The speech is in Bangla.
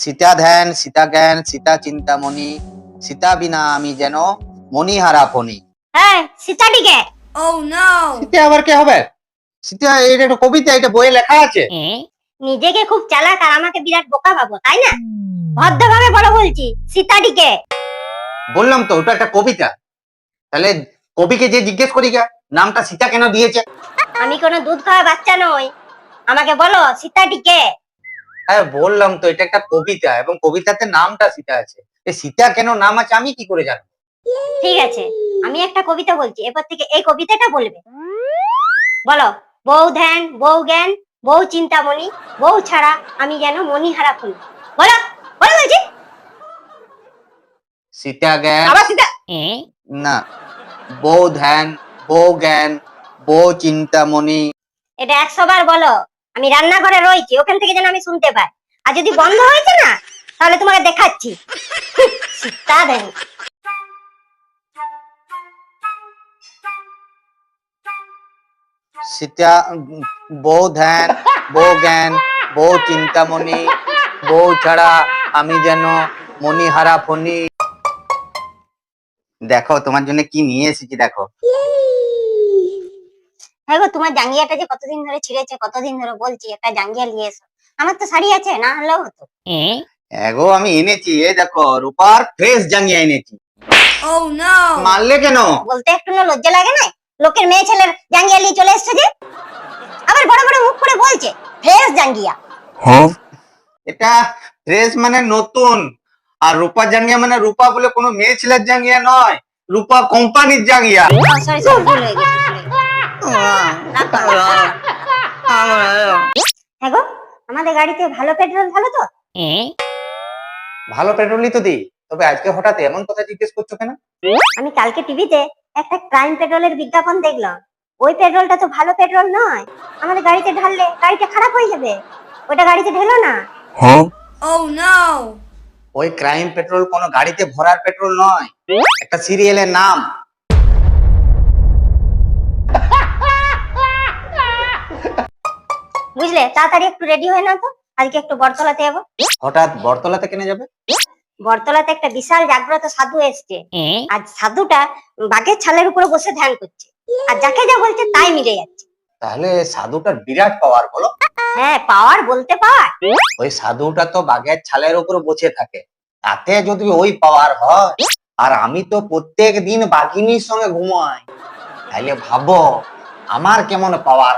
সীতা ধ্যান, সীতা জ্ঞান, সীতা চিন্তামণি, সীতা বিনা আমি যেন মণিহারা ফণি। হ্যাঁ, সীতাটিকে। সীতা আবার কে হবে? সীতা এটা একটা কবিতা, এটা বইয়ে লেখা আছে। নিজেকে খুব চালাক আর আমাকে বিরাট বোকা ভাবো, তাই না? ভদ্রভাবে বলো বলছি, সীতাটিকে। বললাম তো ওটা একটা কবিতা। তাহলে কবিকে যে জিজ্ঞেস করি গা নামটা সীতা কেন দিয়েছে? আমি কোনো দুধ খাওয়া বাচ্চা নই, আমাকে বলো সীতাটিকে। হ্যাঁ বললাম তো এটা একটা কবিতা এবং কবিতাতে নামটা সীতা আছে। এই সীতা কেন নাম আছে আমি কি করে জানবো? ঠিক আছে, আমি একটা কবিতা বলছি, এরপর থেকে এই কবিতাটা বলবে। বলো, বউ ধ্যান, বউ জ্ঞান, বউ চিন্তামণি, বউ ছাড়া আমি যেন মণিহারা ফুল। বলো, বলো বলছি। সীতা জ্ঞান, আবার সীতা। না, বউ ধ্যান, বউ জ্ঞান, বউ চিন্তামণি। এটা 100 বার বলো। আমি রান্নাঘরে রয়েছি, ওখান থেকে যেন আমি শুনতে পাই। আর যদি বন্ধ হয়েছে না, তাহলে তোমাকে দেখাচ্ছি। সীতা ধ্যান। সীতা, বউ ধ্যান, বউ জ্ঞান, বউ চিন্তামণি, বউ ছাড়া আমি যেন মণিহারা ফণি। দেখো তোমার জন্য কি নিয়ে এসেছি দেখো। হ্যাঁ গো, তোমার জাঙ্গিয়াটা যে কতদিন ধরে ছিঁড়েছে, কতদিন ধরে বলছি একটা জাঙ্গিয়া নিয়ে এসো। আমার তো শাড়ি আছে, না হলেও হতো। এগো আমি এনেছি, এই দেখো রূপার ফ্রেশ জাঙ্গিয়া এনেছি। মারলে কেন? বলতে একটু না লজ্জা লাগে না? লোকের মেয়ে ছেলের জাঙ্গিয়া নিয়ে চলে এসছে যে, আবার বড় বড় মুখ করে বলছে ফ্রেশ জাঙ্গিয়া। এটা ফ্রেশ মানে নতুন, আর রূপা জাঙ্গিয়া মানে রূপা বলে কোনো মেয়ে ছেলের জাঙ্গিয়া নয়, রূপা কোম্পানির জাঙ্গিয়া। সরি সরি, ভুল হয়ে গেছে, ভুল হয়ে গেছে। হ্যাঁ গো, আমাদের গাড়িতে ভালো পেট্রোল ভালো তো? ভালো পেট্রোলই তো দিই, তবে আজকে হঠাৎ এমন কথা জিজ্ঞেস করছো কেন? আমি কালকে টিভিতে একটা ক্রাইম পেট্রোলের বিজ্ঞাপন দেখলাম। ওই পেট্রোলটা তো ভালো পেট্রোল নয়, আমাদের গাড়িতে ঢাললে গাড়িটা খারাপ হয়ে যাবে। ওটা গাড়িতে ঢেলো না। ওই ক্রাইম পেট্রোল কোনো গাড়িতে ভরার পেট্রোল নয়, একটা সিরিয়ালের নাম। বুঝলে, তাড়াতাড়ি একটু রেডি হয়ে নাও তো, আজকে একটু বটতলাতে যাবো। হঠাৎ বটতলাতে কেন যাবে? বটতলাতে একটা বিশাল জাগ্রত সাধু এসছে। আজ সাধুটা বাঘের ছালের উপরে বসে ধ্যান করছে, আর যাকে যা বলছে তাই মিলে যাচ্ছে। তাহলে সাধুটার বিরাট পাওয়ার বলো। হ্যাঁ, পাওয়ার বলতে পাওয়ার। ওই সাধুটা তো বাঘের ছালের উপর বসে থাকে, তাতে যদি ওই পাওয়ার হয়, আর আমি তো প্রত্যেক দিন বাঘিনীর সঙ্গে ঘুমাই, তাহলে ভাবো আমার কেমন পাওয়ার